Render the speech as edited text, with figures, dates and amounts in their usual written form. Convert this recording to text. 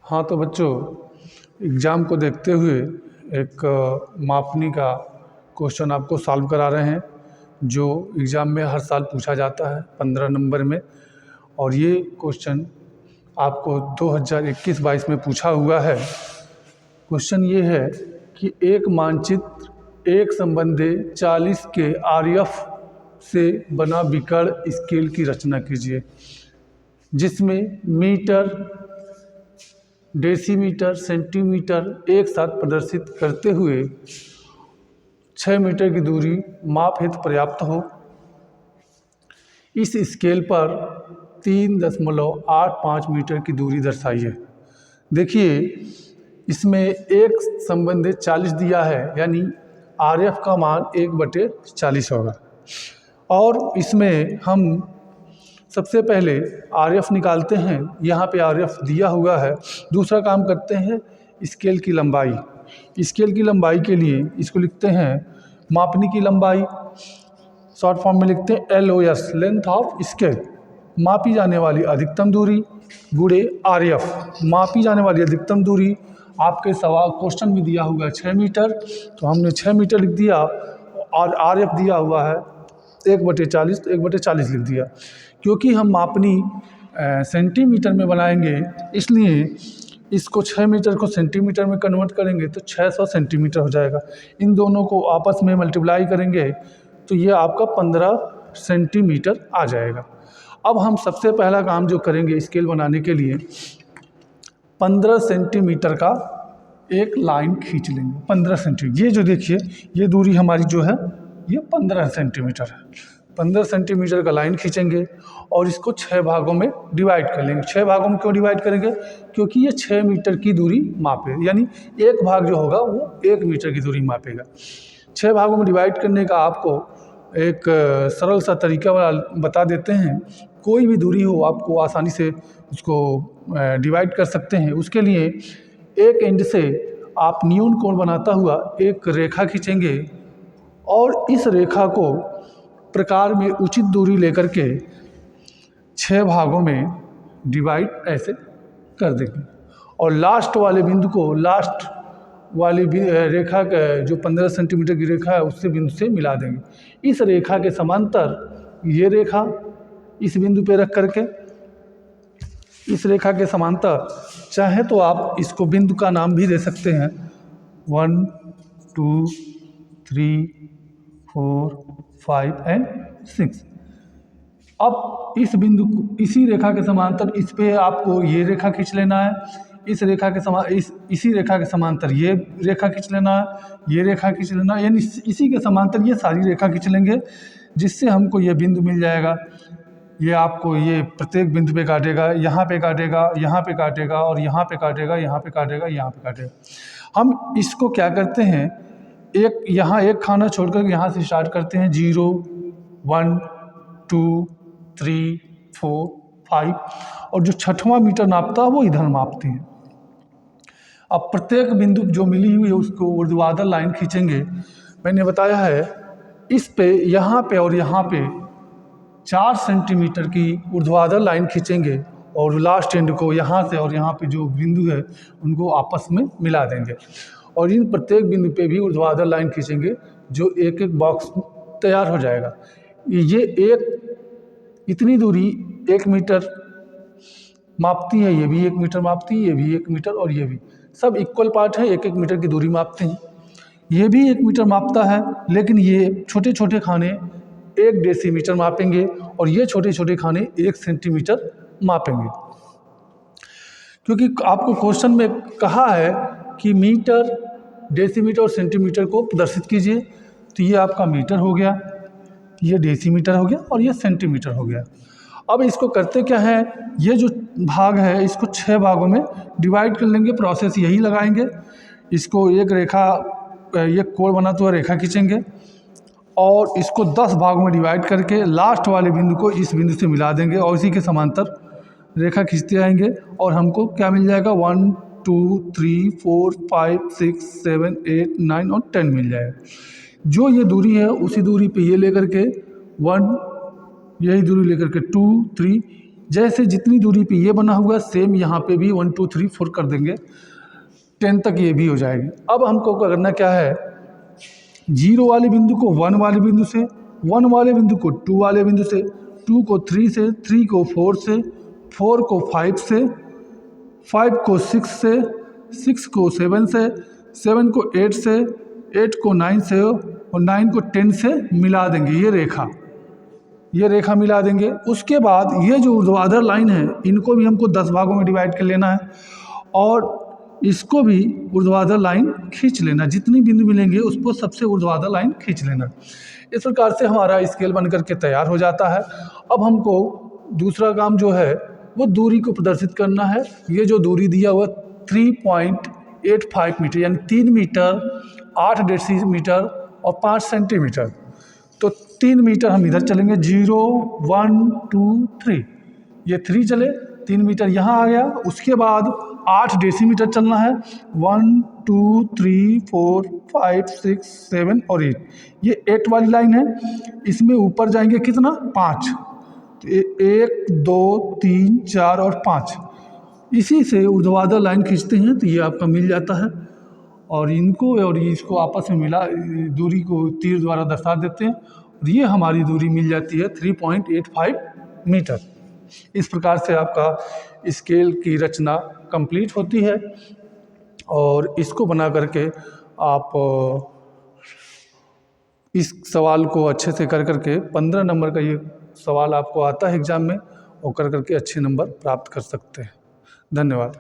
हाँ तो बच्चों, एग्ज़ाम को देखते हुए एक मापनी का क्वेश्चन आपको सॉल्व करा रहे हैं, जो एग्ज़ाम में हर साल पूछा जाता है 15 नंबर में। और ये क्वेश्चन आपको 2021-22 में पूछा हुआ है। क्वेश्चन ये है कि एक मानचित्र एक संबंधी 40 के आरएफ से बना विकर्ण स्केल की रचना कीजिए, जिसमें मीटर, डेसीमीटर, सेंटीमीटर एक साथ प्रदर्शित करते हुए 6 मीटर की दूरी माप हेतु पर्याप्त हो। इस स्केल पर 3.85 मीटर की दूरी दर्शाइए। देखिए, इसमें एक संबंधी 40 दिया है, यानी आरएफ का मान 1/40 होगा। और इसमें हम सबसे पहले आरएफ निकालते हैं। यहाँ पे आरएफ दिया हुआ है। दूसरा काम करते हैं स्केल की लंबाई। स्केल की लंबाई के लिए इसको लिखते हैं मापनी की लंबाई, शॉर्ट फॉर्म में लिखते हैं LOS, लेंथ ऑफ स्केल। मापी जाने वाली अधिकतम दूरी गुणे आरएफ। मापी जाने वाली अधिकतम दूरी आपके सवाल क्वेश्चन में दिया हुआ है 6 मीटर, तो हमने 6 मीटर लिख दिया। और आरएफ दिया हुआ है 1/40, तो 1/40 लिख दिया। क्योंकि हम मापनी सेंटीमीटर में बनाएंगे, इसलिए इसको 6 मीटर को सेंटीमीटर में कन्वर्ट करेंगे तो 600 सेंटीमीटर हो जाएगा। इन दोनों को आपस में मल्टीप्लाई करेंगे तो ये आपका 15 सेंटीमीटर आ जाएगा। अब हम सबसे पहला काम जो करेंगे स्केल बनाने के लिए, 15 सेंटीमीटर का एक लाइन खींच लेंगे। 15 सेंटीमीटर, ये जो देखिए ये दूरी हमारी जो है ये 15 सेंटीमीटर है। 15 सेंटीमीटर का लाइन खींचेंगे और इसको 6 भागों में डिवाइड कर लेंगे। 6 भागों में क्यों डिवाइड करेंगे? क्योंकि ये 6 मीटर की दूरी मापे, यानी एक भाग जो होगा वो 1 मीटर की दूरी मापेगा। 6 भागों में डिवाइड करने का आपको एक सरल सा तरीका बता देते हैं। कोई भी दूरी हो, आपको आसानी से उसको डिवाइड कर सकते हैं। उसके लिए एक एंड से आप न्यून कोण बनाता हुआ एक रेखा खींचेंगे और इस रेखा को प्रकार में उचित दूरी लेकर के 6 भागों में डिवाइड ऐसे कर देंगे। और लास्ट वाले बिंदु को, लास्ट वाली रेखा का जो 15 सेंटीमीटर की रेखा है उससे बिंदु से मिला देंगे। इस रेखा के समांतर ये रेखा इस बिंदु पे रख करके, इस रेखा के समांतर चाहे तो आप इसको बिंदु का नाम भी दे सकते हैं, 1 2 3 4 5 एंड 6। अब इस बिंदु को, इसी रेखा के समांतर इस पे आपको ये रेखा खींच लेना है। इस रेखा के इसी रेखा के समांतर ये रेखा खींच लेना है, ये रेखा खींच लेना है, यानी इसी के समांतर ये सारी रेखा खींच लेंगे, जिससे हमको ये बिंदु मिल जाएगा। ये आपको ये प्रत्येक बिंदु पे काटेगा, यहाँ पे काटेगा, यहाँ पे काटेगा, और यहाँ पे काटेगा, यहाँ पे काटेगा, यहाँ पे काटेगा। हम इसको क्या करते हैं, एक यहाँ एक खाना छोड़कर यहाँ से स्टार्ट करते हैं, 0 1 2 3 4 5, और जो 6वां मीटर नापता है वो इधर मापते हैं। अब प्रत्येक बिंदु जो मिली हुई है उसको ऊर्ध्वाधर लाइन खींचेंगे। मैंने बताया है इस पे, यहाँ पे और यहाँ पे 4 सेंटीमीटर की ऊर्ध्वाधर लाइन खींचेंगे और लास्ट एंड को यहाँ से और यहाँ पे जो बिंदु है उनको आपस में मिला देंगे। और इन प्रत्येक बिंदु पे भी ऊर्ध्वाधर लाइन खींचेंगे, जो एक एक बॉक्स तैयार हो जाएगा। ये एक इतनी दूरी 1 मीटर मापती है, ये भी 1 मीटर मापती है, ये भी 1 मीटर, और ये भी सब इक्वल पार्ट है, 1 मीटर की दूरी मापते हैं। ये भी 1 मीटर मापता है, लेकिन ये छोटे छोटे खाने 1 डेसीमीटर मापेंगे और ये छोटे छोटे खाने 1 सेंटीमीटर मापेंगे। क्योंकि आपको क्वेश्चन में कहा है कि मीटर, डेसीमीटर और सेंटीमीटर को प्रदर्शित कीजिए, तो ये आपका मीटर हो गया, ये डेसीमीटर हो गया और ये सेंटीमीटर हो गया। अब इसको करते क्या है, ये जो भाग है इसको 6 भागों में डिवाइड कर लेंगे। प्रोसेस यही लगाएंगे, इसको एक रेखा, एक कोण बनाते हुए रेखा खींचेंगे और इसको 10 भागों में डिवाइड करके लास्ट वाले बिंदु को इस बिंदु से मिला देंगे और इसी के समांतर रेखा खींचते आएंगे और हमको क्या मिल जाएगा, 1 2 3 4 5 6 7 8 9 और 10 मिल जाएगा। जो ये दूरी है उसी दूरी पे ये लेकर के 1, यही दूरी लेकर के 2 3, जैसे जितनी दूरी पे ये बना हुआ सेम यहाँ पे भी 1 2 3 4 कर देंगे, 10 तक ये भी हो जाएगी। अब हमको करना क्या है, 0 वाले बिंदु को 1 वाले बिंदु से, 1 वाले बिंदु को 2 वाले बिंदु से, 2 को 3 से, 3 को 4 से, 4 को 5 से, 5 को 6 से, 6 को 7 से, 7 को 8 से, 8 को 9 से और 9 को 10 से मिला देंगे। ये रेखा मिला देंगे। उसके बाद ये जो ऊर्ध्वाधर लाइन है इनको भी हमको 10 भागों में डिवाइड कर लेना है और इसको भी ऊर्ध्वाधर लाइन खींच लेना। जितनी बिंदु मिलेंगे उस पर सबसे ऊर्ध्वाधर लाइन खींच लेना। इस प्रकार से हमारा स्केल बन करके तैयार हो जाता है। अब हमको दूसरा काम जो है वो दूरी को प्रदर्शित करना है। ये जो दूरी दिया हुआ 3.85 मीटर यानी 3 मीटर 8 डेसीमीटर और 5 सेंटीमीटर। तो 3 मीटर हम इधर चलेंगे, 0 1 2 3, ये 3 चले, 3 मीटर यहाँ आ गया। उसके बाद 8 डेसीमीटर चलना है, 1 2 3 4 5 6 7 और 8, ये 8 वाली लाइन है। इसमें ऊपर जाएंगे कितना, 5, तो 1 2 3 4 और 5, इसी से ऊर्ध्वाधर लाइन खींचते हैं तो ये आपका मिल जाता है। और इनको और इसको आपस में मिला, दूरी को तीर द्वारा दर्शा देते हैं और ये हमारी दूरी मिल जाती है 3.85 मीटर। इस प्रकार से आपका स्केल की रचना कंप्लीट होती है और इसको बना करके आप इस सवाल को अच्छे से कर करके 15 नंबर का ये सवाल आपको आता है एग्ज़ाम में और कर करके अच्छे नंबर प्राप्त कर सकते हैं। धन्यवाद।